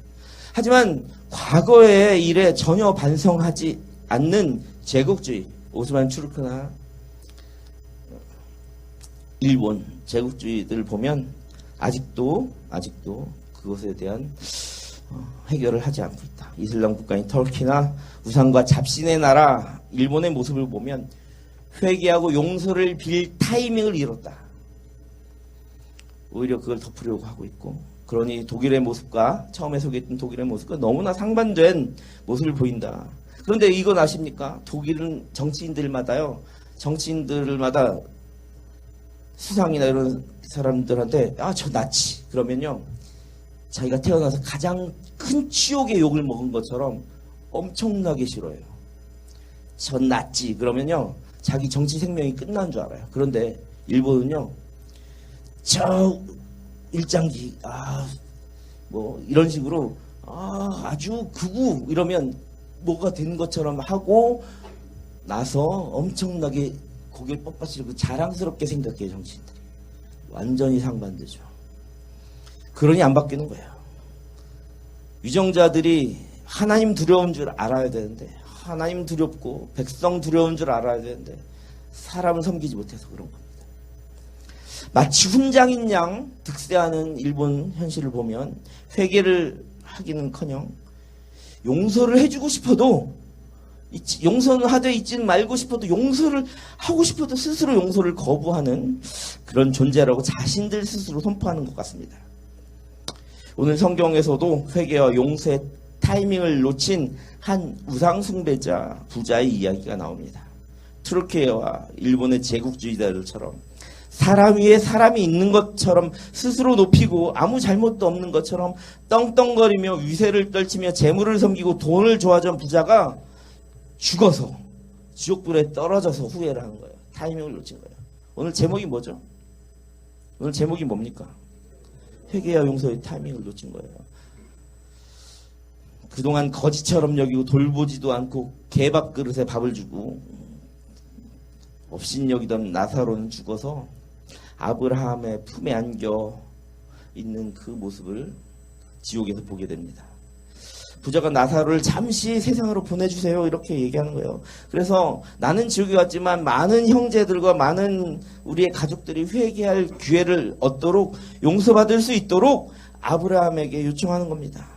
하지만 과거의 일에 전혀 반성하지 않는 제국주의, 오스만 투르크나 일본 제국주의들 보면 아직도 그것에 대한 해결을 하지 않고 있다. 이슬람 국가인 터키나 우상과 잡신의 나라 일본의 모습을 보면 회개하고 용서를 빌 타이밍을 잃었다. 오히려 그걸 덮으려고 하고 있고, 그러니 독일의 모습과 처음에 소개했던 독일의 모습과 너무나 상반된 모습을 보인다. 그런데 이건 아십니까? 독일은 정치인들마다 수상이나 이런 사람들한테 저 나치 그러면요, 자기가 태어나서 가장 큰 치욕의 욕을 먹은 것처럼 엄청나게 싫어해요. 전 나치 그러면요, 자기 정치 생명이 끝난 줄 알아요. 그런데 일본은요, 저 일장기 뭐 이런 식으로 아주 극우 이러면 뭐가 된 것처럼 하고 나서 엄청나게 고개를 뻣뻣이고 자랑스럽게 생각해요. 정치인들이 완전히 상반되죠. 그러니 안 바뀌는 거예요. 위정자들이 하나님 두려운 줄 알아야 되는데, 하나님 두렵고 백성 두려운 줄 알아야 되는데 사람을 섬기지 못해서 그런 겁니다. 마치 훈장인 양 득세하는 일본 현실을 보면 회개를 하기는커녕 용서를 해주고 싶어도, 용서는 하되 잊지는 말고 싶어도, 용서를 하고 싶어도 스스로 용서를 거부하는 그런 존재라고 자신들 스스로 선포하는 것 같습니다. 오늘 성경에서도 회개와 용서의 타이밍을 놓친 한 우상숭배자 부자의 이야기가 나옵니다. 투르키예와 일본의 제국주의자들처럼 사람 위에 사람이 있는 것처럼 스스로 높이고 아무 잘못도 없는 것처럼 떵떵거리며 위세를 떨치며 재물을 섬기고 돈을 좋아하던 부자가 죽어서 지옥불에 떨어져서 후회를 한 거예요. 타이밍을 놓친 거예요. 오늘 제목이 뭐죠? 오늘 제목이 뭡니까? 회개와 용서의 타이밍을 놓친 거예요. 그동안 거지처럼 여기고 돌보지도 않고 개밥 그릇에 밥을 주고 업신여기던 나사로는 죽어서 아브라함의 품에 안겨 있는 그 모습을 지옥에서 보게 됩니다. 부자가 나사로를 잠시 세상으로 보내주세요 이렇게 얘기하는 거예요. 그래서 나는 지옥에 갔지만 많은 형제들과 많은 우리의 가족들이 회개할 기회를 얻도록 용서받을 수 있도록 아브라함에게 요청하는 겁니다.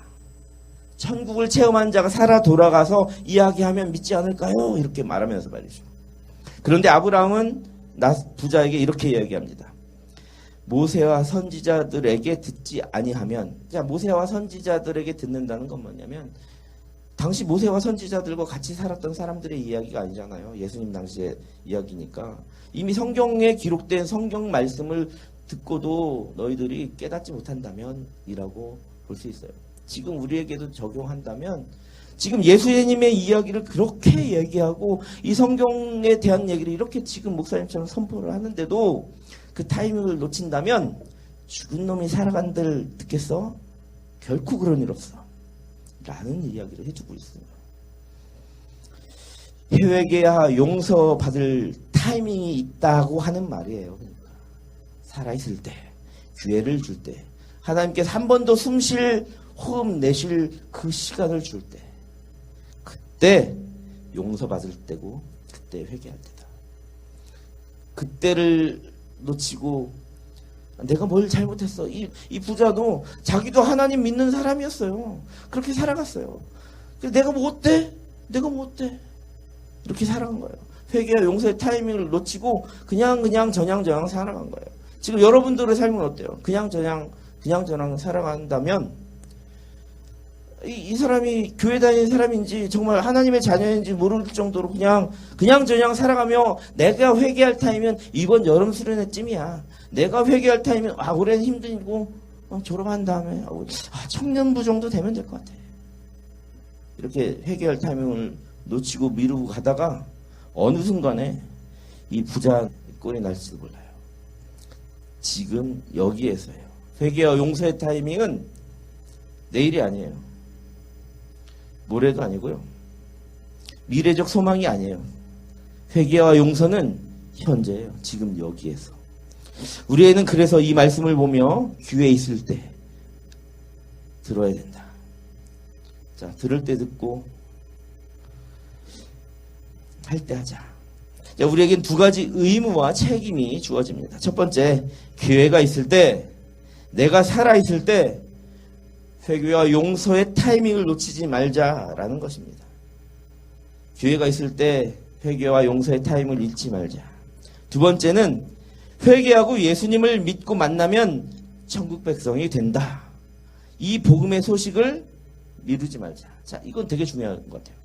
천국을 체험한 자가 살아 돌아가서 이야기하면 믿지 않을까요? 이렇게 말하면서 말이죠. 그런데 아브라함은 부자에게 이렇게 이야기합니다. 모세와 선지자들에게 듣지 아니하면, 자, 모세와 선지자들에게 듣는다는 건 뭐냐면 당시 모세와 선지자들과 같이 살았던 사람들의 이야기가 아니잖아요. 예수님 당시의 이야기니까. 이미 성경에 기록된 성경 말씀을 듣고도 너희들이 깨닫지 못한다면 이라고 볼 수 있어요. 지금 우리에게도 적용한다면 지금 예수님의 이야기를 그렇게 얘기하고 이 성경에 대한 얘기를 이렇게 지금 목사님처럼 선포를 하는데도 그 타이밍을 놓친다면 죽은 놈이 살아간들 듣겠어? 결코 그런 일 없어 라는 이야기를 해주고 있어요. 회개야 용서받을 타이밍이 있다고 하는 말이에요. 그러니까 살아있을 때, 기회를 줄 때, 하나님께서 한 번 더 숨쉴 호흡 내쉴 그 시간을 줄 때, 그때 용서받을 때고 그때 회개할 때다. 그때를 놓치고 내가 뭘 잘못했어. 이 부자도 자기도 하나님 믿는 사람이었어요. 그렇게 살아갔어요. 내가 뭐 어때? 내가 뭐 어때? 이렇게 살아간 거예요. 회개와 용서의 타이밍을 놓치고 그냥 저냥 살아간 거예요. 지금 여러분들의 삶은 어때요? 그냥 저냥 살아간다면 이 사람이 교회 다니는 사람인지 정말 하나님의 자녀인지 모를 정도로 그냥 저냥 살아가며 내가 회개할 타임은 이번 여름 수련회쯤이야. 내가 회개할 타임은 올해는 힘들고 졸업한 다음에 청년부 정도 되면 될 것 같아. 이렇게 회개할 타이밍을 놓치고 미루고 가다가 어느 순간에 이 부자 꼴이 날지도 몰라요. 지금 여기에서요. 회개와 용서의 타이밍은 내일이 아니에요. 모레도 아니고요. 미래적 소망이 아니에요. 회개와 용서는 현재예요. 지금 여기에서. 우리 애는 그래서 이 말씀을 보며 기회 있을 때 들어야 된다. 자, 들을 때 듣고 할 때 하자. 자, 우리에겐 두 가지 의무와 책임이 주어집니다. 첫 번째, 기회가 있을 때, 내가 살아있을 때 회개와 용서의 타이밍을 놓치지 말자라는 것입니다. 기회가 있을 때 회개와 용서의 타이밍을 잃지 말자. 두 번째는 회개하고 예수님을 믿고 만나면 천국 백성이 된다. 이 복음의 소식을 미루지 말자. 자, 이건 되게 중요한 것 같아요.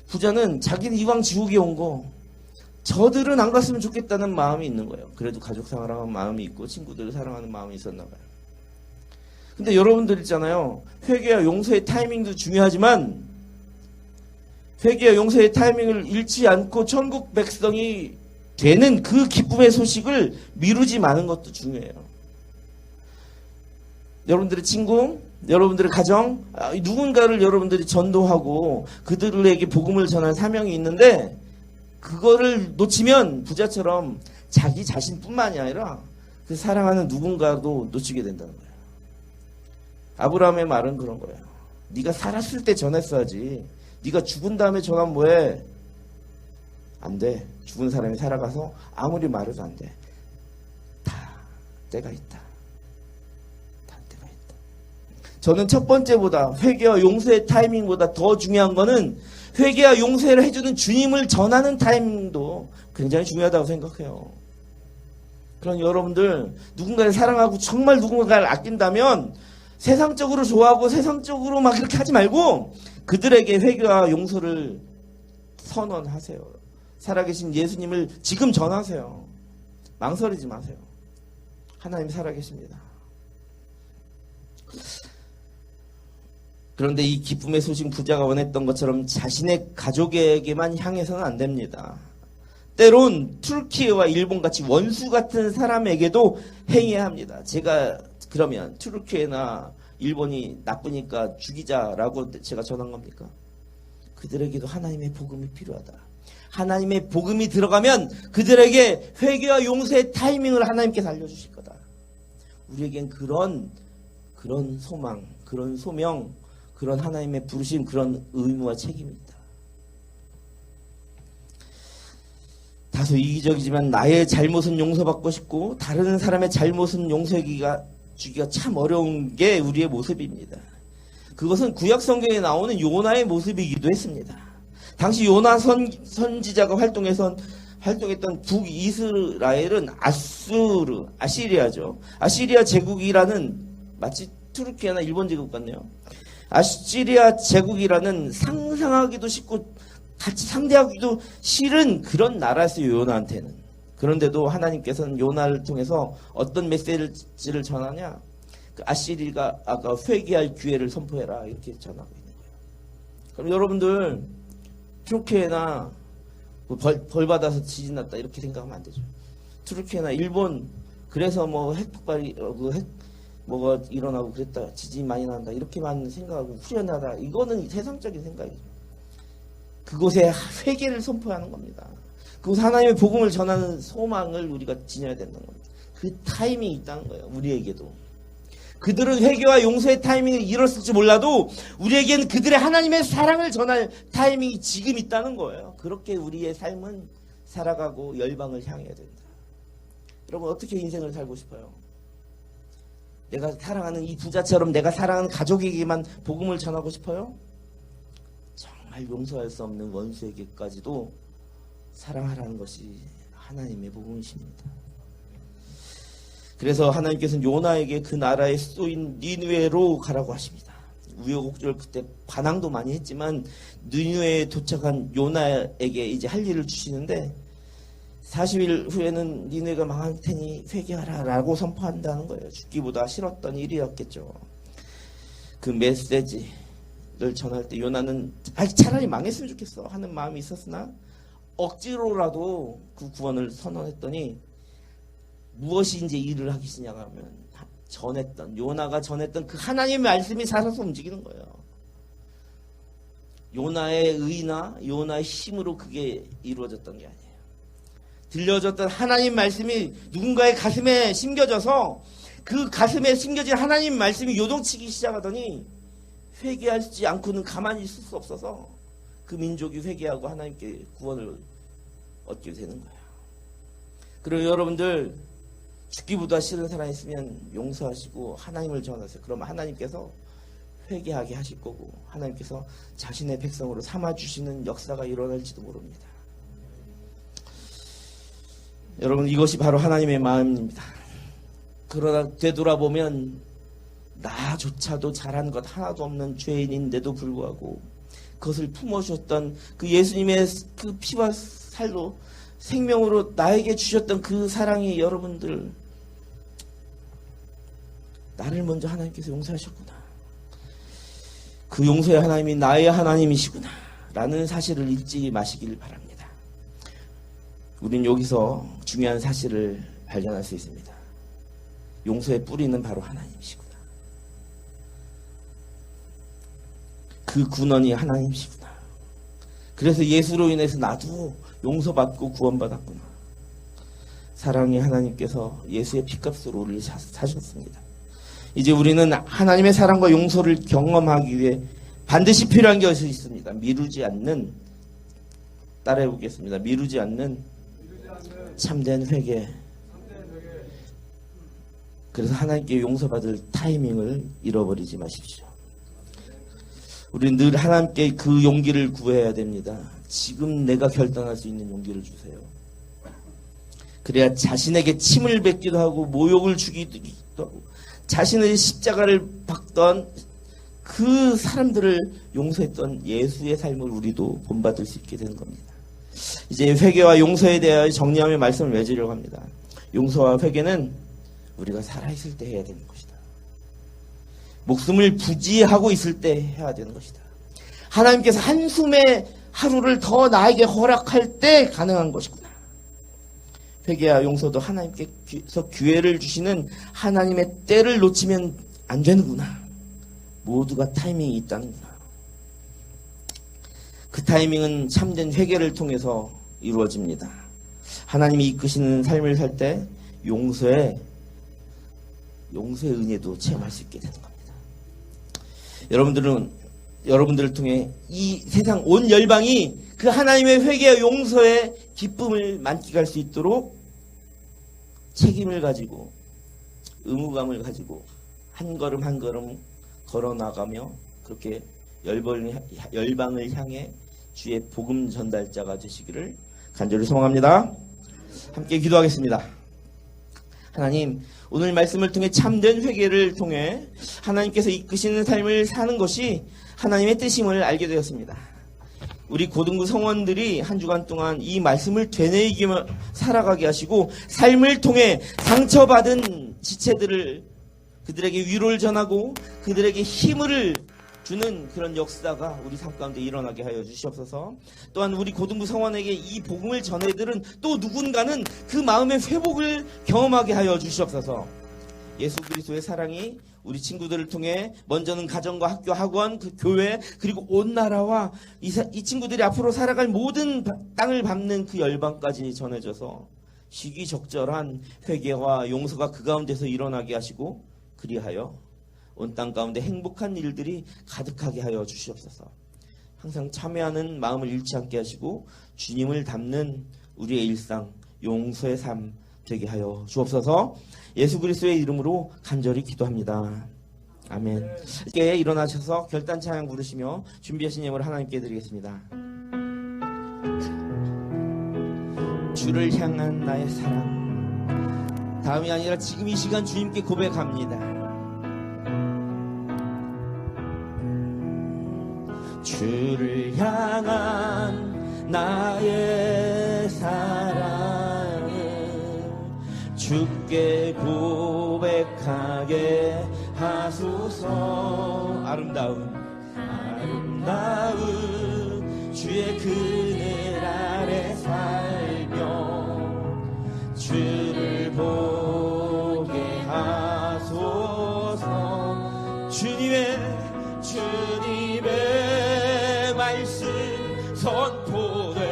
부자는 자기는 이왕 지옥에 온 거 저들은 안 갔으면 좋겠다는 마음이 있는 거예요. 그래도 가족 사랑하는 마음이 있고 친구들을 사랑하는 마음이 있었나 봐요. 근데 여러분들 있잖아요. 회개와 용서의 타이밍도 중요하지만 회개와 용서의 타이밍을 잃지 않고 천국 백성이 되는 그 기쁨의 소식을 미루지 마는 것도 중요해요. 여러분들의 친구, 여러분들의 가정, 누군가를 여러분들이 전도하고 그들에게 복음을 전할 사명이 있는데 그거를 놓치면 부자처럼 자기 자신뿐만이 아니라 그 사랑하는 누군가도 놓치게 된다는 거예요. 아브라함의 말은 그런 거예요. 네가 살았을 때 전했어야지. 네가 죽은 다음에 전하면 뭐해? 안 돼. 죽은 사람이 살아가서 아무리 말해도 안 돼. 다 때가 있다. 다 때가 있다. 저는 첫 번째보다 회개와 용서의 타이밍보다 더 중요한 거는 회개와 용서를 해주는 주님을 전하는 타이밍도 굉장히 중요하다고 생각해요. 그럼 여러분들 누군가를 사랑하고 정말 누군가를 아낀다면 세상적으로 좋아하고 세상적으로 막 이렇게 하지 말고 그들에게 회개와 용서를 선언하세요. 살아계신 예수님을 지금 전하세요. 망설이지 마세요. 하나님 살아계십니다. 그런데 이 기쁨의 소식 부자가 원했던 것처럼 자신의 가족에게만 향해서는 안 됩니다. 때론 투르키예와 일본같이 원수 같은 사람에게도 행해야 합니다. 제가 그러면 투르키예나 일본이 나쁘니까 죽이자라고 제가 전한 겁니까? 그들에게도 하나님의 복음이 필요하다. 하나님의 복음이 들어가면 그들에게 회개와 용서의 타이밍을 하나님께서 알려주실 거다. 우리에겐 그런 소망, 그런 소명, 그런 하나님의 부르심, 그런 의무와 책임이 있다. 다소 이기적이지만 나의 잘못은 용서받고 싶고 다른 사람의 잘못은 용서하기가 주기가 참 어려운 게 우리의 모습입니다. 그것은 구약 성경에 나오는 요나의 모습이기도 했습니다. 당시 요나 선지자가 활동했던 북이스라엘은 아시리아죠. 아시리아 제국이라는, 마치 투르키나 일본 제국 같네요. 아시리아 제국이라는 상상하기도 쉽고 같이 상대하기도 싫은 그런 나라였어요, 요나한테는. 그런데도 하나님께서는 요나를 통해서 어떤 메시지를 전하냐? 그 아시리가 아까 회개할 기회를 선포해라, 이렇게 전하고 있는 거예요. 그럼 여러분들 투르키나 벌 받아서 지진 났다 이렇게 생각하면 안 되죠. 투르키나 일본 그래서 뭐 핵폭발이 뭐가 일어나고 그랬다, 지진 많이 난다 이렇게만 생각하고 후련하다, 이거는 세상적인 생각이죠. 그곳에 회개를 선포하는 겁니다. 그곳 하나님의 복음을 전하는 소망을 우리가 지녀야 된다는 겁니다. 그 타이밍이 있다는 거예요. 우리에게도. 그들은 회개와 용서의 타이밍을 잃었을지 몰라도 우리에겐 그들의 하나님의 사랑을 전할 타이밍이 지금 있다는 거예요. 그렇게 우리의 삶은 살아가고 열방을 향해야 된다. 여러분, 어떻게 인생을 살고 싶어요? 내가 사랑하는 이 부자처럼 내가 사랑하는 가족에게만 복음을 전하고 싶어요? 정말 용서할 수 없는 원수에게까지도 사랑하라는 것이 하나님의 복음이십니다. 그래서 하나님께서는 요나에게 그 나라의 수도인 니느웨로 가라고 하십니다. 우여곡절 그때 반항도 많이 했지만 니느웨에 도착한 요나에게 이제 할 일을 주시는데 40일 후에는 니느웨가 망할 테니 회개하라 라고 선포한다는 거예요. 죽기보다 싫었던 일이었겠죠. 그 메시지를 전할 때 요나는 차라리 망했으면 좋겠어 하는 마음이 있었으나 억지로라도 그 구원을 선언했더니 무엇이 이제 일을 하기 시작하면 요나가 전했던 그 하나님의 말씀이 살아서 움직이는 거예요. 요나의 의나 요나의 힘으로 그게 이루어졌던 게 아니에요. 들려졌던 하나님 말씀이 누군가의 가슴에 심겨져서 그 가슴에 심겨진 하나님 말씀이 요동치기 시작하더니 회개하지 않고는 가만히 있을 수 없어서 그 민족이 회개하고 하나님께 구원을 얻게 되는 거예요. 그리고 여러분들 죽기보다 싫은 사람이 있으면 용서하시고 하나님을 전하세요. 그러면 하나님께서 회개하게 하실 거고 하나님께서 자신의 백성으로 삼아주시는 역사가 일어날지도 모릅니다. 여러분, 이것이 바로 하나님의 마음입니다. 그러나 되돌아보면 나조차도 잘한 것 하나도 없는 죄인인데도 불구하고 그것을 품어주셨던 그 예수님의 그 피와 살로 생명으로 나에게 주셨던 그 사랑이, 여러분들 나를 먼저 하나님께서 용서하셨구나, 그 용서의 하나님이 나의 하나님이시구나 라는 사실을 잊지 마시길 바랍니다. 우린 여기서 중요한 사실을 발견할 수 있습니다. 용서의 뿌리는 바로 하나님이시구나. 그 근원이 하나님이시구나. 그래서 예수로 인해서 나도 용서받고 구원받았구나. 사랑의 하나님께서 예수의 피값으로 우리를 사셨습니다. 이제 우리는 하나님의 사랑과 용서를 경험하기 위해 반드시 필요한 것이 있습니다. 미루지 않는, 따라해 보겠습니다. 미루지 않는 참된 회개. 그래서 하나님께 용서받을 타이밍을 잃어버리지 마십시오. 우리는 늘 하나님께 그 용기를 구해야 됩니다. 지금 내가 결단할 수 있는 용기를 주세요. 그래야 자신에게 침을 뱉기도 하고 모욕을 주기도 하고 자신의 십자가를 박던 그 사람들을 용서했던 예수의 삶을 우리도 본받을 수 있게 되는 겁니다. 이제 회개와 용서에 대하여 정리하며 말씀을 맺으려고 합니다. 용서와 회개는 우리가 살아있을 때 해야 되는 것이다. 목숨을 부지하고 있을 때 해야 되는 것이다. 하나님께서 한숨의 하루를 더 나에게 허락할 때 가능한 것이구나. 회개와 용서도 하나님께서 기회를 주시는 하나님의 때를 놓치면 안 되는구나. 모두가 타이밍이 있다는구나. 그 타이밍은 참된 회개를 통해서 이루어집니다. 하나님이 이끄시는 삶을 살 때 용서의 은혜도 체험할 수 있게 되는 겁니다. 여러분들을 통해 이 세상 온 열방이 그 하나님의 회개와 용서의 기쁨을 만끽할 수 있도록 책임을 가지고 의무감을 가지고 한 걸음 한 걸음 걸어 나가며 그렇게 열방을 향해 주의 복음 전달자가 되시기를 간절히 소망합니다. 함께 기도하겠습니다. 하나님, 오늘 말씀을 통해 참된 회개를 통해 하나님께서 이끄시는 삶을 사는 것이 하나님의 뜻임을 알게 되었습니다. 우리 고등부 성원들이 한 주간 동안 이 말씀을 되뇌이기만 살아가게 하시고 삶을 통해 상처받은 지체들을 그들에게 위로를 전하고 그들에게 힘을 주는 그런 역사가 우리 삶 가운데 일어나게 하여 주시옵소서. 또한 우리 고등부 성원에게 이 복음을 전해들은 또 누군가는 그 마음의 회복을 경험하게 하여 주시옵소서. 예수 그리스도의 사랑이 우리 친구들을 통해 먼저는 가정과 학교, 학원, 그 교회 그리고 온 나라와 이 친구들이 앞으로 살아갈 모든 땅을 밟는 그 열방까지 전해져서 시기적절한 회개와 용서가 그 가운데서 일어나게 하시고 그리하여 온 땅 가운데 행복한 일들이 가득하게 하여 주시옵소서. 항상 참여하는 마음을 잃지 않게 하시고 주님을 닮는 우리의 일상, 용서의 삶 되게 하여 주옵소서. 예수 그리스도의 이름으로 간절히 기도합니다. 아멘. 함께 일어나셔서 결단 찬양 부르시며 준비하신 예물을 하나님께 드리겠습니다. 주를 향한 나의 사랑. 다음이 아니라 지금 이 시간 주님께 고백합니다. 주를 향한 나의 사랑을 주께 고백하게 하소서. 아름다운 주의 그늘 아래 살며 주를 보게 하소서. 주님의 말씀 선포될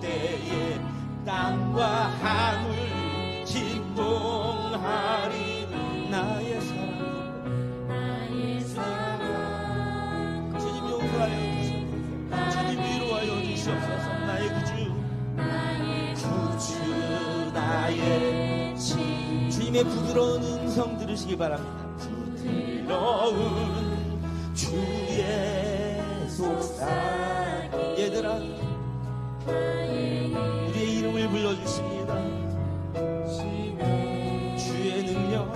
때에 땅과 하늘 진동하리. 나의 사랑 주님 용서하여 주시옵소서. 주님 위로하여 주시옵소서. 나의 구주 나의 주님의 부드러운 음성 들으시기 바랍니다. 부드러운 주의 속삭. 얘들아, 우리의 이름을 불러주십니다. 주의 능력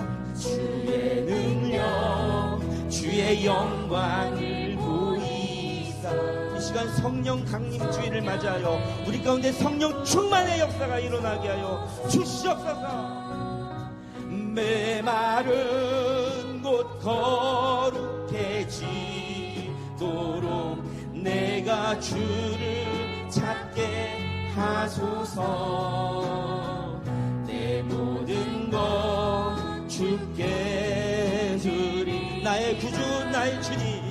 주의 영광을 보이사. 이 시간 성령 강림 주의를 맞이하여 우리 가운데 성령 충만의 역사가 일어나게 하여 주시옵소서. 메마른 곳 거룩해지도록 내가 주를 찾게 하소서. 내 모든 것 주께 주리. 나의 구주 나의 주님,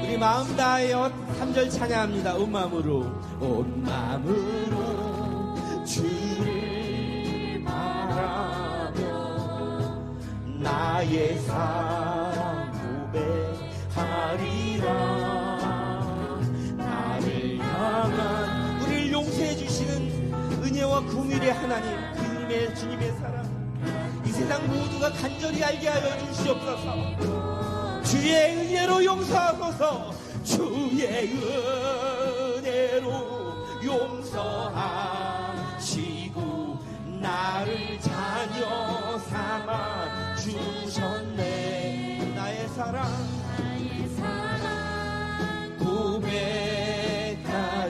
우리 마음 다하여 3절 찬양합니다. 온 마음으로 주를 바라며 나의 사랑 고백하리라. 나를 향한 우리를 용서해 주시는 은혜와 긍휼의 하나님, 그님의 주님의 사랑 이 세상 모두가 간절히 알게 하여 주시옵소서. 주의 은혜로 용서하소서. 주의 은혜로 용서하시고 나를 자녀 삼아 주셨네. 나의 사랑 고백하리라.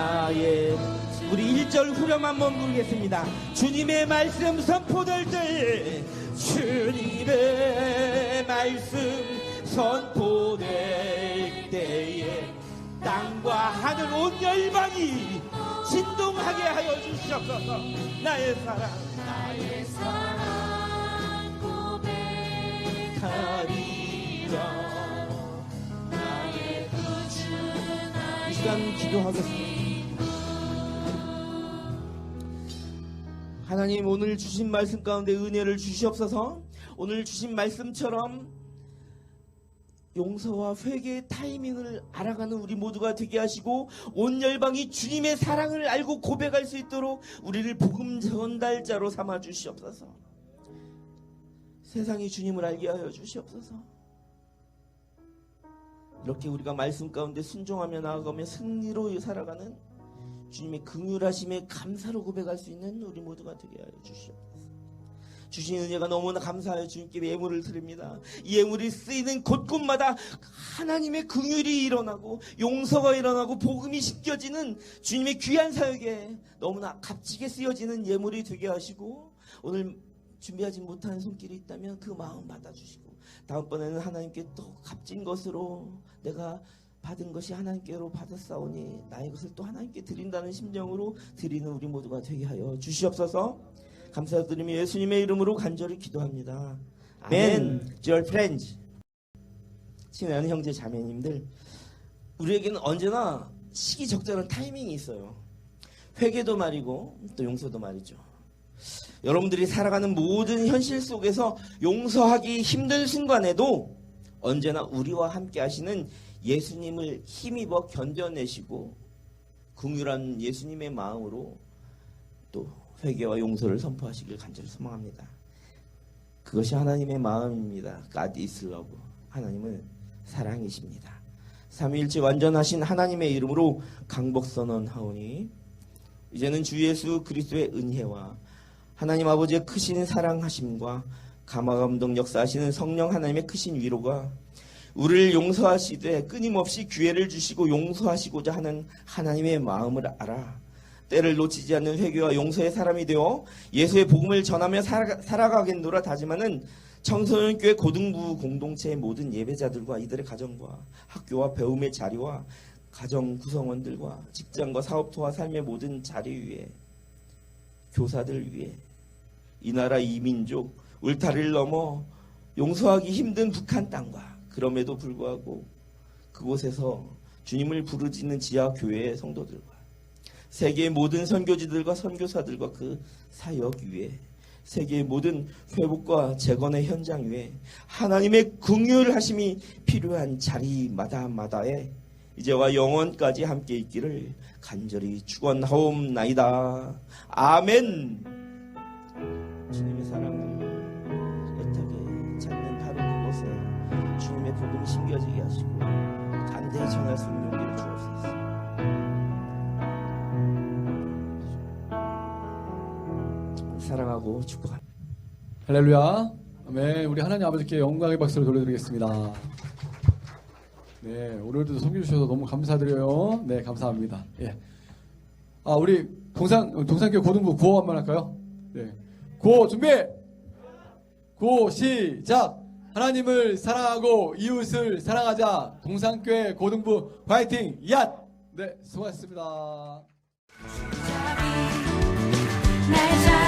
나의 우리 1절 후렴 한번 부르겠습니다. 주님의 말씀 선포될 때 주님의 말씀 선포될 때에 땅과 하늘 온 열방이 진동하게 하여 주시옵소서. 나의 사랑 고백하리라. 이 시간 기도하겠습니다. 하나님, 오늘 주신 말씀 가운데 은혜를 주시옵소서. 오늘 주신 말씀처럼 용서와 회개의 타이밍을 알아가는 우리 모두가 되게 하시고 온 열방이 주님의 사랑을 알고 고백할 수 있도록 우리를 복음 전달자로 삼아 주시옵소서. 세상이 주님을 알게 하여 주시옵소서. 이렇게 우리가 말씀 가운데 순종하며 나아가며 승리로 살아가는 주님의 긍휼하심에 감사로 고백할 수 있는 우리 모두가 되게 하여 주시옵소서. 주신 은혜가 너무나 감사하여 주님께 예물을 드립니다. 이 예물이 쓰이는 곳곳마다 하나님의 긍휼이 일어나고 용서가 일어나고 복음이 씻겨지는 주님의 귀한 사역에 너무나 값지게 쓰여지는 예물이 되게 하시고, 오늘 준비하지 못한 손길이 있다면 그 마음 받아주시고, 다음번에는 하나님께 또 값진 것으로 내가 받은 것이 하나님께로 받았사오니 나의 것을 또 하나님께 드린다는 심정으로 드리는 우리 모두가 되게 하여 주시옵소서. 감사드리며 예수님의 이름으로 간절히 기도합니다. 아멘. Dear friends, 친애하는 형제 자매님들, 우리에게는 언제나 시기적절한 타이밍이 있어요. 회개도 말이고 또 용서도 말이죠. 여러분들이 살아가는 모든 현실 속에서 용서하기 힘든 순간에도 언제나 우리와 함께 하시는 예수님을 힘입어 견뎌내시고 긍휼한 예수님의 마음으로 또 회개와 용서를 선포하시길 간절히 소망합니다. 그것이 하나님의 마음입니다. God is love. 하나님은 사랑이십니다. 삼위일체 완전하신 하나님의 이름으로 강복선언하오니 이제는 주 예수 그리스도의 은혜와 하나님 아버지의 크신 사랑하심과 감화감동 역사하시는 성령 하나님의 크신 위로가 우리를 용서하시되 끊임없이 기회를 주시고 용서하시고자 하는 하나님의 마음을 알아 때를 놓치지 않는 회개와 용서의 사람이 되어 예수의 복음을 전하며 살아가겠노라 다짐하는 청소년교회 고등부 공동체의 모든 예배자들과 이들의 가정과 학교와 배움의 자리와 가정 구성원들과 직장과 사업토와 삶의 모든 자리 위에 교사들 위해 이 나라 이 민족 울타리를 넘어 용서하기 힘든 북한 땅과 그럼에도 불구하고 그곳에서 주님을 부르짖는 지하교회의 성도들과 세계의 모든 선교지들과 선교사들과 그 사역 위에 세계의 모든 회복과 재건의 현장 위에 하나님의 긍휼하심이 필요한 자리마다마다에 이제와 영원까지 함께 있기를 간절히 축원하옵나이다. 아멘. 주님의 사랑을 애타게 찾는 바로 그곳에 주님의 복음이 심겨지게 하시고 담대히 전할 수 있는 용기를 주옵소서. 사랑하고 축복합니다. 할렐루야. 아멘. 우리 하나님 아버지께 영광의 박수를 돌려드리겠습니다. 네, 오늘도 섬겨주셔서 너무 감사드려요. 네, 감사합니다. 예. 우리 동산교회 고등부 구호 한번 할까요? 네. 구호 준비! 구호 시작! 하나님을 사랑하고 이웃을 사랑하자. 동산교회 고등부 화이팅! 얏! 네, 수고하셨습니다. 날